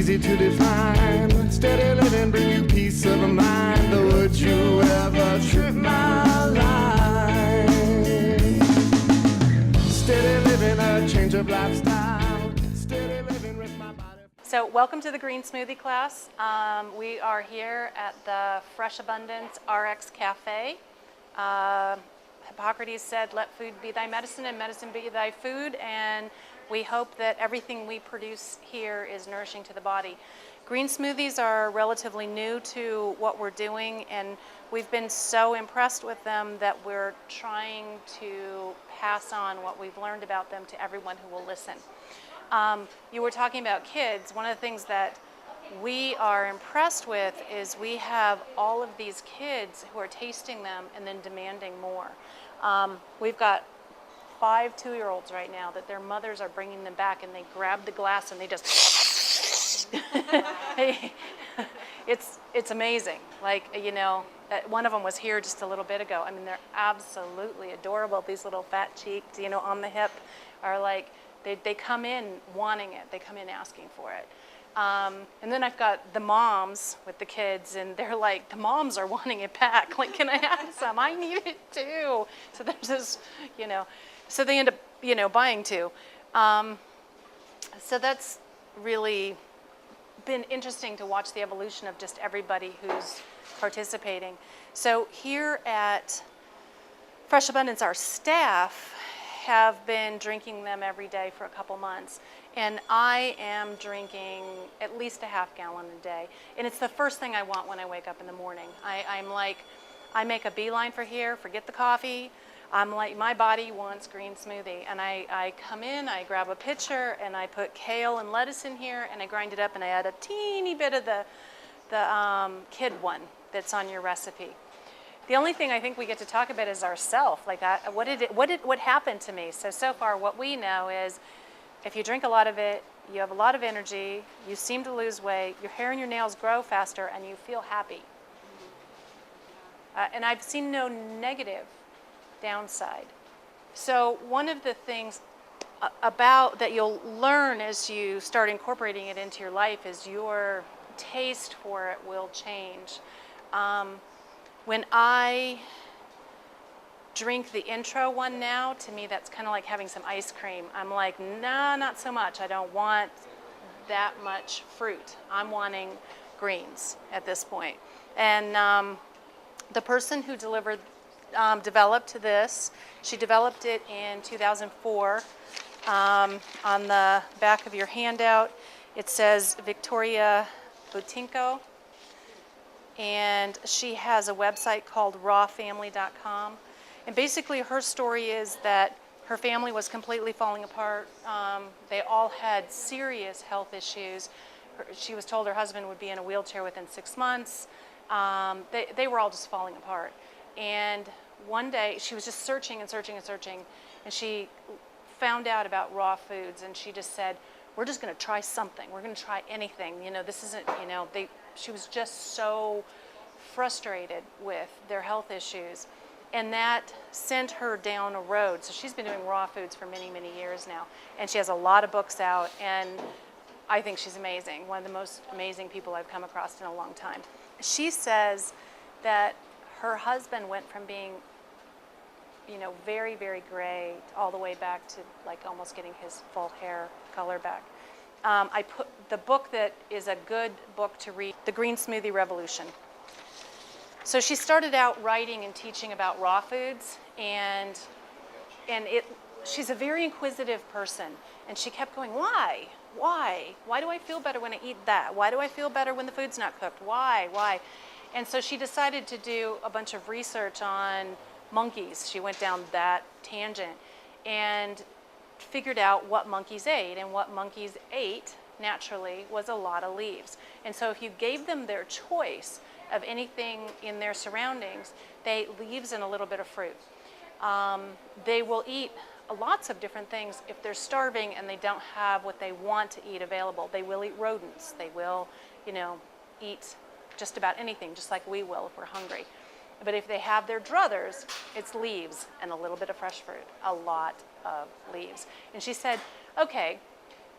easy to define. Steady living bring you peace of mind. But would you ever trip my line? Steady living, a change of lifestyle. Steady living with my body. So welcome to the Green Smoothie class. We are here at the Fresh Abundance RX Cafe. Hippocrates said, let food be thy medicine and medicine be thy food, and we hope that everything we produce here is nourishing to the body. Green smoothies are relatively new to what we're doing, and we've been so impressed with them that we're trying to pass on what we've learned about them to everyone who will listen. You were talking about kids. One of the things that we are impressed with is we have all of these kids who are tasting them and then demanding more. We've got 5 2-year-olds right now that their mothers are bringing them back, and they grab the glass and they just it's amazing. Like, you know, one of them was here just a little bit ago. I mean, they're absolutely adorable. These little fat cheeks, you know, on the hip are like, they come in wanting it. They come in asking for it. And then I've got the moms with the kids, and they're like, the moms are wanting it back. Like, can I have some? I need it too. So there's this, you know, so they end up, you know, buying two. So that's really been interesting to watch the evolution of just everybody who's participating. So here at Fresh Abundance, our staff have been drinking them every day for a couple months. And I am drinking at least a half gallon a day. And it's the first thing I want when I wake up in the morning. I'm like, I make a beeline for here, forget the coffee. I'm like, my body wants green smoothie. And I come in, I grab a pitcher, and I put kale and lettuce in here, and I grind it up, and I add a teeny bit of the kid one that's on your recipe. The only thing I think we get to talk about is ourself. Like, what happened to me? So far, what we know is, if you drink a lot of it, you have a lot of energy, you seem to lose weight, your hair and your nails grow faster, and you feel happy. And I've seen no negative downside. So one of the things about that you'll learn as you start incorporating it into your life is your taste for it will change. When I drink the intro one now, to me that's kind of like having some ice cream. I'm like, nah, not so much. I don't want that much fruit. I'm wanting greens at this point. And the person who developed this, she developed it in 2004. On the back of your handout, it says Victoria Butinko. And she has a website called rawfamily.com. And basically her story is that her family was completely falling apart. They all had serious health issues. She was told her husband would be in a wheelchair within 6 months. They were all just falling apart. And one day she was just searching and searching and searching, and she found out about raw foods, and she just said, we're just going to try something. We're going to try anything. You know, this isn't, you know, she was just so frustrated with their health issues. And that sent her down a road. So she's been doing raw foods for many, many years now. And she has a lot of books out. And I think she's amazing. One of the most amazing people I've come across in a long time. She says that her husband went from being, you know, very, very gray all the way back to like almost getting his full hair color back. I put the book that is a good book to read, The Green Smoothie Revolution. So she started out writing and teaching about raw foods, and she's a very inquisitive person, and she kept going, why? Why do I feel better when I eat that? Why do I feel better when the food's not cooked? Why? And so she decided to do a bunch of research on monkeys. She went down that tangent and figured out what monkeys ate, and what monkeys ate naturally was a lot of leaves. And so if you gave them their choice of anything in their surroundings, they ate leaves and a little bit of fruit. They will eat lots of different things if they're starving and they don't have what they want to eat available. They will eat rodents. They will, you know, eat just about anything, just like we will if we're hungry. But if they have their druthers, it's leaves and a little bit of fresh fruit, a lot of leaves. And she said, okay,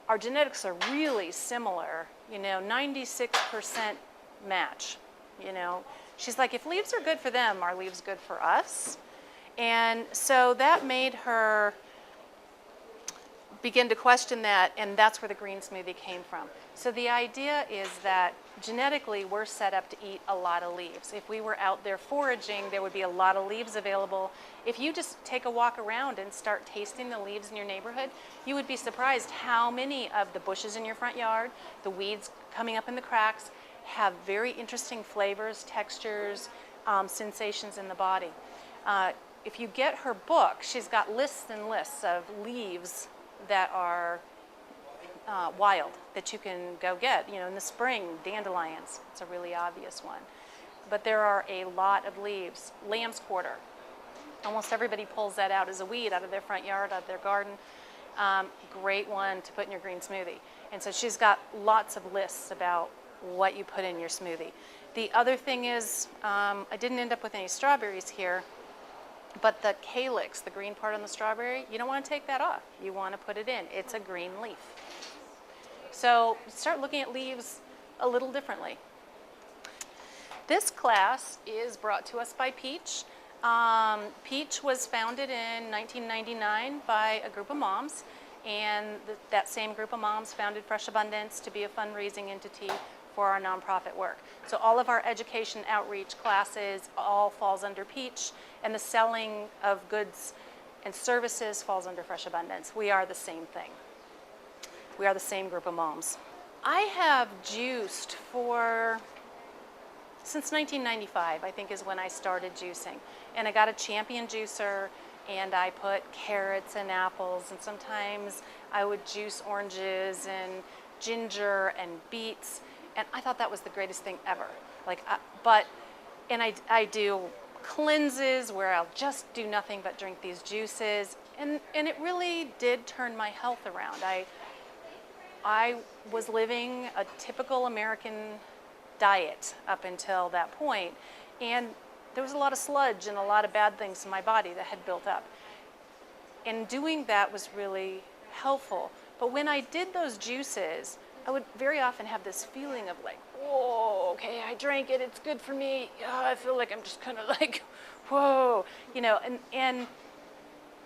our genetics are really similar, 96% match, She's like, if leaves are good for them, are leaves good for us? And so that made her begin to question that, and that's where the green smoothie came from. So the idea is that genetically we're set up to eat a lot of leaves. If we were out there foraging, there would be a lot of leaves available. If you just take a walk around and start tasting the leaves in your neighborhood, you would be surprised how many of the bushes in your front yard, the weeds coming up in the cracks, have very interesting flavors, textures, sensations in the body. If you get her book, she's got lists and lists of leaves that are wild that you can go get. In the spring, dandelions, it's a really obvious one. But there are a lot of leaves. Lamb's quarter, almost everybody pulls that out as a weed out of their front yard, out of their garden. Great one to put in your green smoothie. And so she's got lots of lists about what you put in your smoothie. The other thing is, I didn't end up with any strawberries here, but the calyx, the green part on the strawberry, you don't want to take that off. You want to put it in. It's a green leaf. So start looking at leaves a little differently. This class is brought to us by Peach. Peach was founded in 1999 by a group of moms, and that same group of moms founded Fresh Abundance to be a fundraising entity for our nonprofit work. So all of our education outreach classes all falls under Peach, and the selling of goods and services falls under Fresh Abundance. We are the same thing. We are the same group of moms. I have juiced since 1995, I think is when I started juicing. And I got a Champion juicer, and I put carrots and apples, and sometimes I would juice oranges and ginger and beets. And I thought that was the greatest thing ever. I do cleanses where I'll just do nothing but drink these juices. And it really did turn my health around. I was living a typical American diet up until that point. And there was a lot of sludge and a lot of bad things in my body that had built up. And doing that was really helpful. But when I did those juices, I would very often have this feeling of like, whoa, okay, I drank it, it's good for me. I feel like I'm just kind of like, whoa,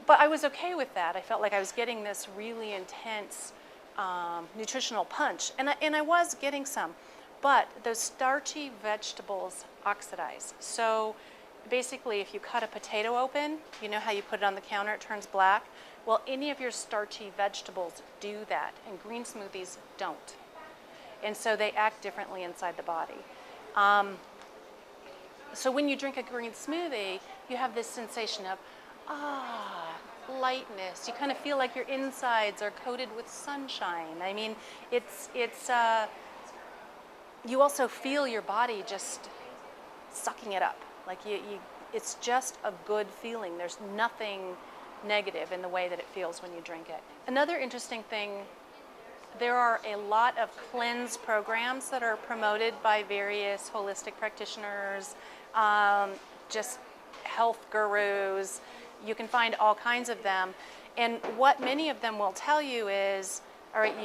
but I was okay with that. I felt like I was getting this really intense nutritional punch, and I was getting some, but those starchy vegetables oxidize. So basically, if you cut a potato open, you know how you put it on the counter, it turns black? Well, any of your starchy vegetables do that, and green smoothies don't. And so they act differently inside the body. So when you drink a green smoothie, you have this sensation of, lightness. You kind of feel like your insides are coated with sunshine. I mean, you also feel your body just sucking it up. Like it's just a good feeling. There's nothing negative in the way that it feels when you drink it. Another interesting thing, there are a lot of cleanse programs that are promoted by various holistic practitioners, just health gurus. You can find all kinds of them. And what many of them will tell you is, all right,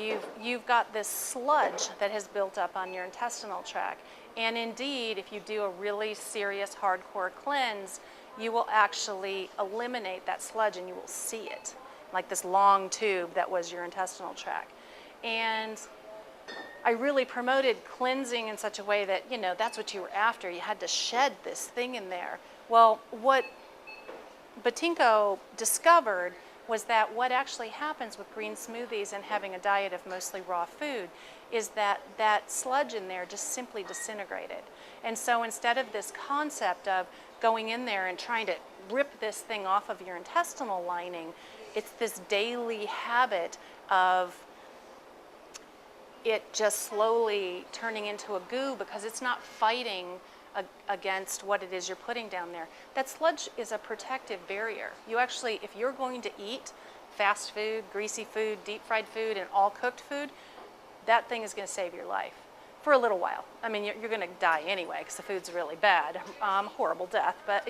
you've got this sludge that has built up on your intestinal tract. And indeed, if you do a really serious hardcore cleanse, you will actually eliminate that sludge and you will see it, like this long tube that was your intestinal tract. And I really promoted cleansing in such a way that, that's what you were after. You had to shed this thing in there. Well, what Batinko discovered was that what actually happens with green smoothies and having a diet of mostly raw food is that that sludge in there just simply disintegrated. And so instead of this concept of going in there and trying to rip this thing off of your intestinal lining, it's this daily habit of it just slowly turning into a goo because it's not fighting against what it is you're putting down there. That sludge is a protective barrier. You actually, if you're going to eat fast food, greasy food, deep fried food, and all cooked food, that thing is going to save your life for a little while. I mean, you're going to die anyway because the food's really bad. Horrible death, but